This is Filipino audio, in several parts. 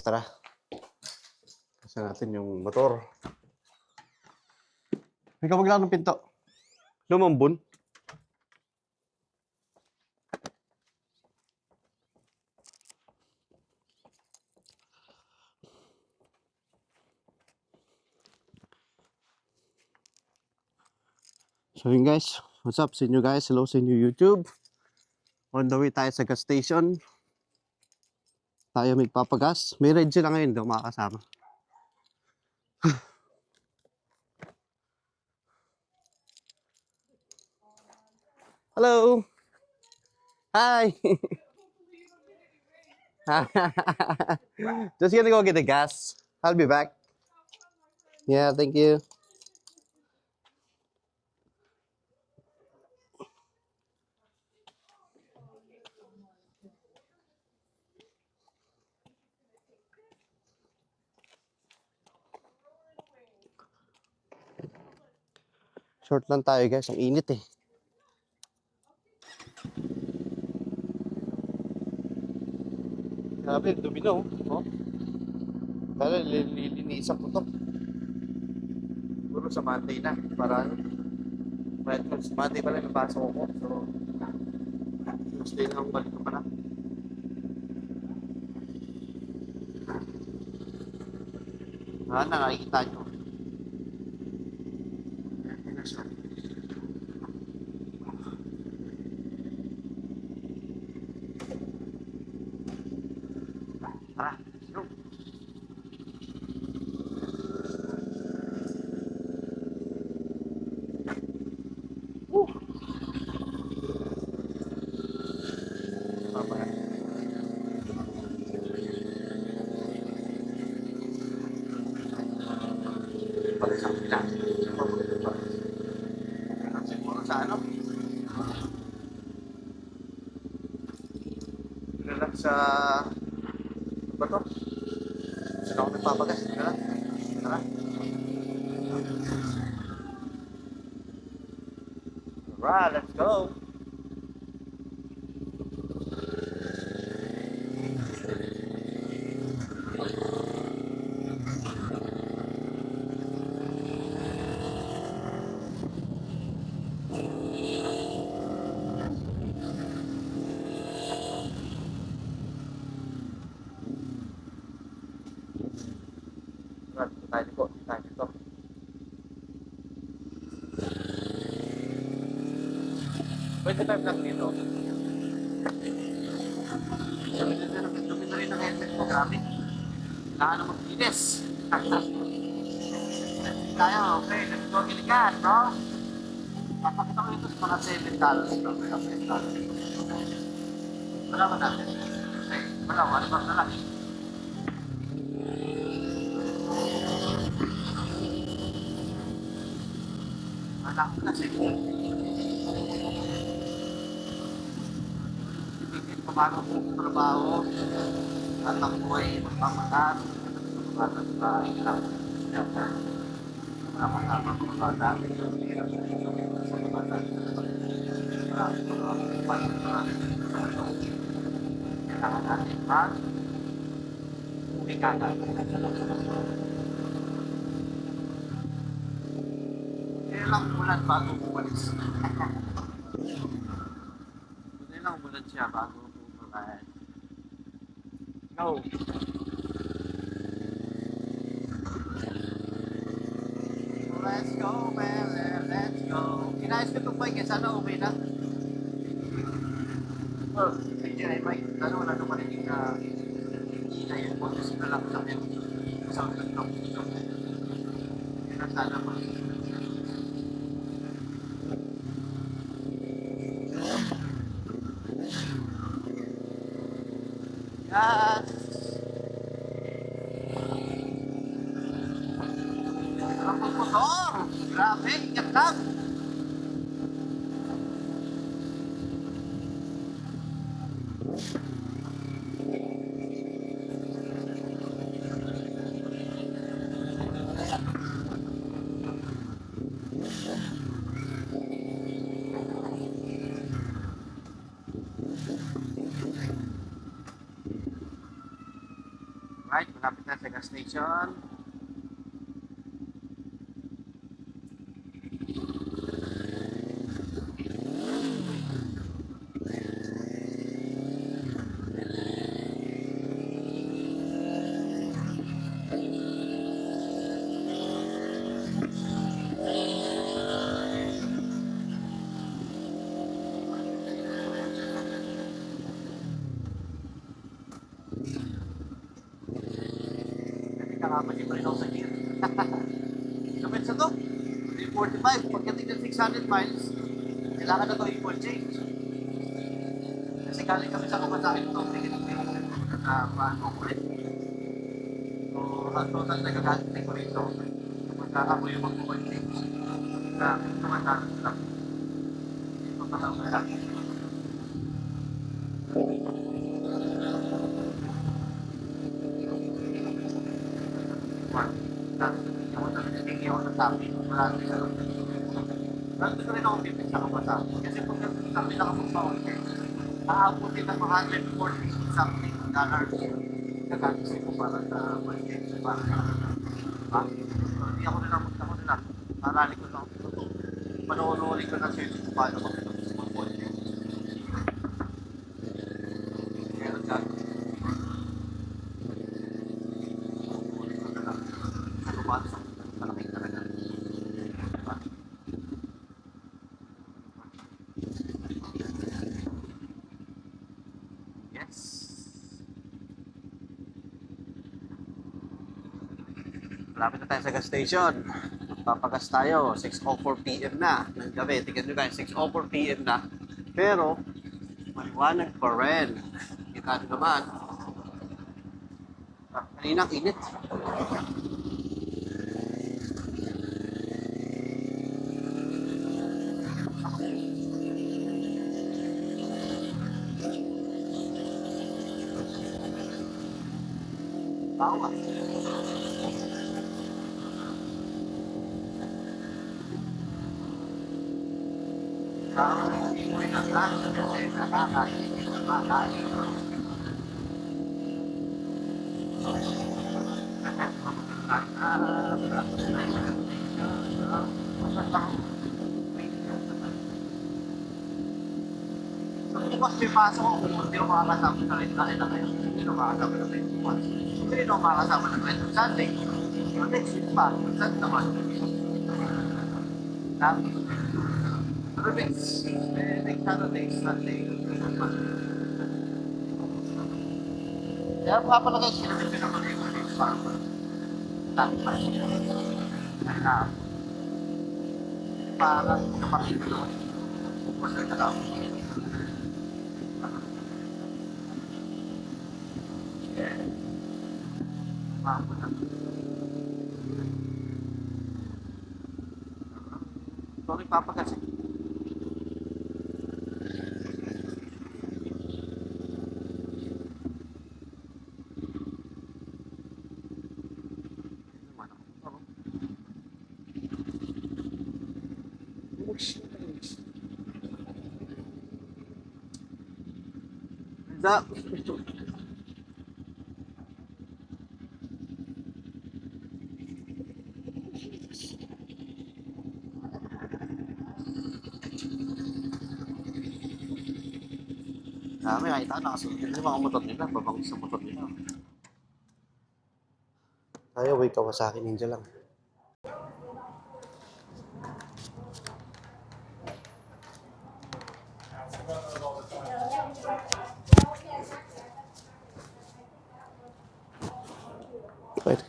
Tara. Kasi natin yung motor. Ikaw maglaan ng pinto. Lumambon. So yun guys, what's up sa inyo guys? Hello sa inyo YouTube. On the way tayo sa gas station. Tayo magpapagas. May red sila ngayon, daw makakasama. Hello! Hi! Just gonna go get the gas. I'll be back. Yeah, thank you. Short lang tayo guys, ang init eh. Grabe, dumino. Oh. Kaya lilinisan ko to. Puro sa Monday na. Para ano. Sa Monday pala napasok ako. So, Tuesday na akong balik ko pa na. Nakikita nyo. Tara, go. Balik sa kapila. Siguro sa ano? Ano lang sa... Ano ba to? Saan ako nagpapagas? Ano lang? Tara. Alright, let's go! Tayo dito. 25 lang dito. Dumi rin ang helmet ko, grabe. Kailangan na maglinis. Tayo, okay, let's go giligan, bro. Papakita ko ito sa mga $7 bro. Wala ba natin? Wala, ano ba na lang? Wala ko kasi. Paano kung trabaho at ang buhay magpamakas at ang hirap mga kasama ko bata kailangan natin mag-ikagat ilang bulan bago umalis ilang bulan siya bago no. Let's go, man. Let's go. Inayos ko itong bike. Sana okay na. Oh, hindi ay may tanong na dumarinig na ingay yung bonus na lang sa akin. Sound ng top. Yun ang sana pa. Yes! Ang motor! Grabe, ingat lang! Alright, malapit na sa gas station. Nakakapagin pa rin ako sa gear. Kapit sa to, 345. Pagdating ng 600 miles, kailangan na to i-full change. Kasi galing kami sa kumasakin ito, tingin ko yung paano ko rin. So, ang total na gagaling ko rito, kapag ako yung mag-full change, sa kumasakin lang. Ito pa lang kaya. Hindi ako sa tabi. Marami ka lang. Nandito rin ako bibig sa kabataan. Kasi kung sabi na kapag pa-order, aabutin ng $140 something dollars. Gagagisip ko para sa budget. Para sa hindi ako nila magkakot na. Marali ko lang. Panonorin ko na siya kung paano mag-budget. Kaya gagawin. Sa malaki talaga. Yes. Malapit na tayo sa gas station. Papagas tayo. 6:04 PM na ng gabi. Tingnan nyo guys, 6:04 PM na. Pero, maliwanag pa rin. Kita nyo naman. Kanina, init. Tawa. Bukas may pasok ako kung hindi ako makakasama sa rin. Dahil na kayo, hindi ako makakasama na kayo bukas. Kung hindi ako makakasama na kayo Sunday, yung next week pa, Sunday naman. Pero next Saturday, Sunday, kaya papalagay sila na pinamagay ko dito para tapos. Para kapatid ko naman. Bukas na katapos. Sorry, Papa, kasi da dami, nakita ko nakasunod yung mga motor nila, babangis sa motor nila. Tayo, way Kawasaki Ninja lang. Pwede.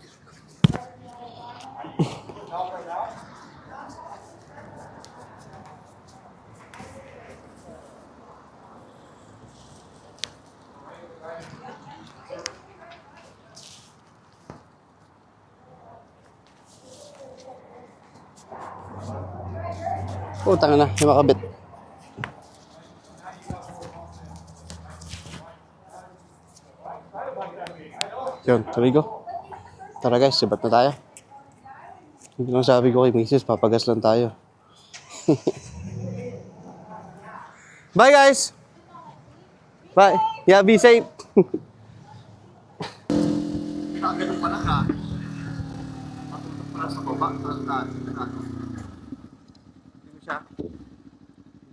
Oh, tanga na, may makabit. Yun, tuloy ko. Tara guys, sibat na tayo. Hindi lang sabi ko kay Mrs. Papagas lang tayo. Bye guys! Bye! Yeah, be safe! Ganun pala ka. Matutok pala sa baba. Hindi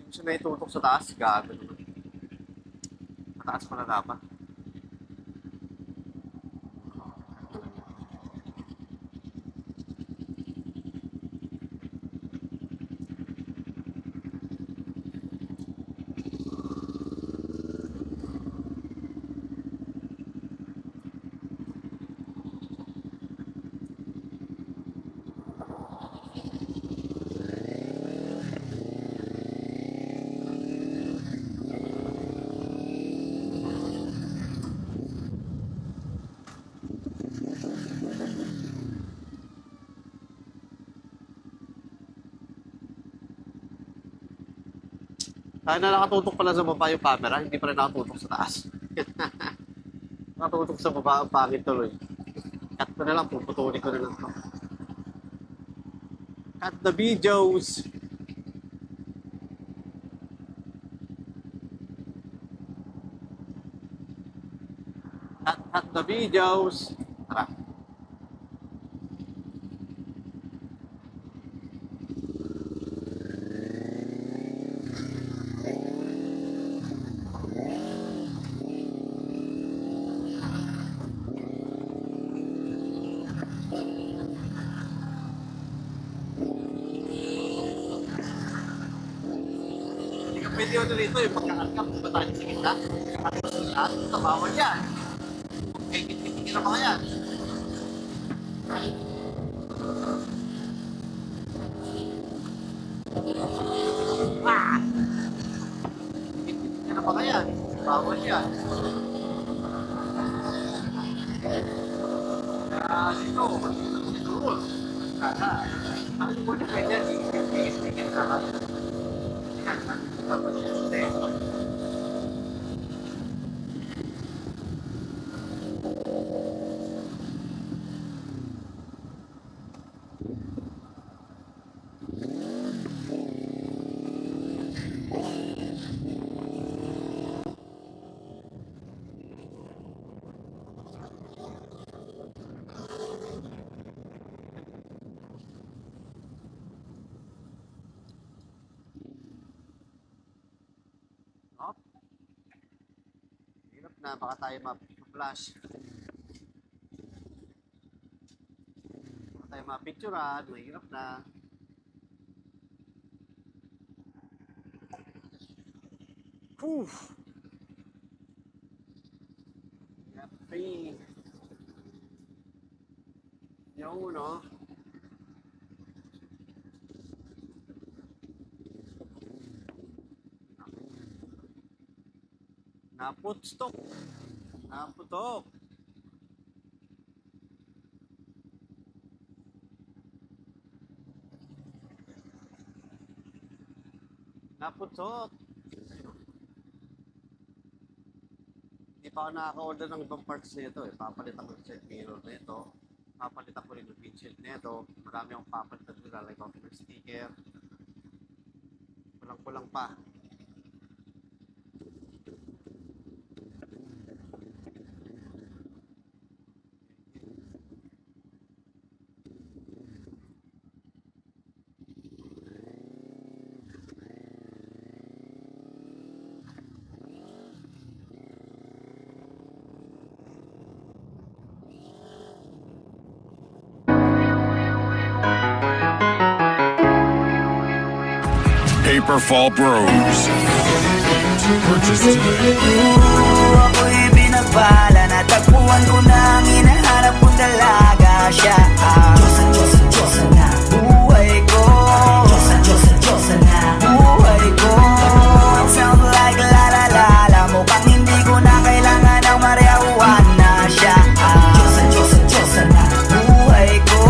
mo siya naitutok sa taas. Gago naman. Sa taas pala dapat. Kaya na nakatutok pala sa baba yung camera, hindi pa rin nakatutok sa taas. Nakatutok sa baba, ang pangit tuloy. Cut ko na lang, puputulin ko na lang ito. Cut the videos! Cut the videos! Tara. Pwede yun dito yung pagkakalkap, ba tayo sa gitna? Pagkakalkap sa lahat, bawal yan. Okay, kitikit na mga yan. Kitikit na mga yan, bawal yan. Kaya dito, rule. Ang mo na pwede yan, ikikit na mga. Oh. Hirap na, baka tayo ma-flash. Baka tayo ma-picturean, mahirap na. Whew! Yappy! Yung no? Naputok. Naputok. Naputok. Hindi pa ako nakaka-order ng ibang parts nito eh. Papalitan ko sa mirror nito. Papalitan ko rin yung windshield nito. Marami akong papalitan ko. Lalagay ko ng sticker. Kulang-kulang pa. Paperfall Bros. Purchase today. Ako'y binagpala, natagpuan ko na ang hinahanap kong dalaga siya. Diyos na buhay ko. Diyos na buhay ko. It sounds like la la la la. Mukhang hindi ko na kailangan ng mariawan na siya. Diyos na buhay ko.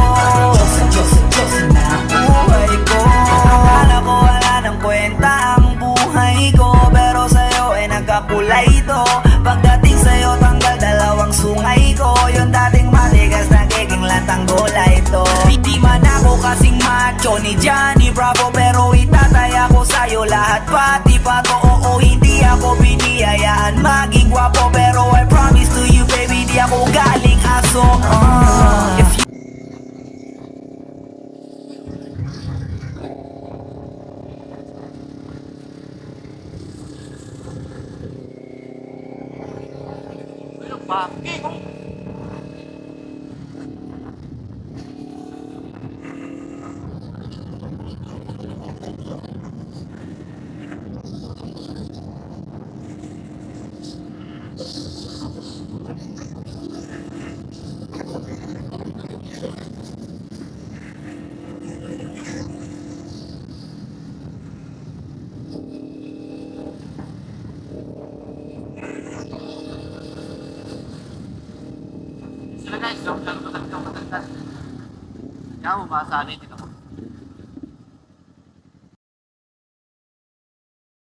Diyos na buhay ko. Akala ko wala ng kwenta ang buhay ko, pero sa'yo ay nagkakulay ito. Pagdating sa'yo tanggal dalawang sungay ko. Yung dating matigas nagiging lantang gola ito. Di man ako kasing macho ni Johnny Bravo, pero itataya ko sa'yo lahat pati pa to. Oo, hindi ako biniyayaan maging gwapo, pero I promise to you baby, di ako galing aso. Sila guys, joke lang, matagdaw. Kaya mo, masanay din ako.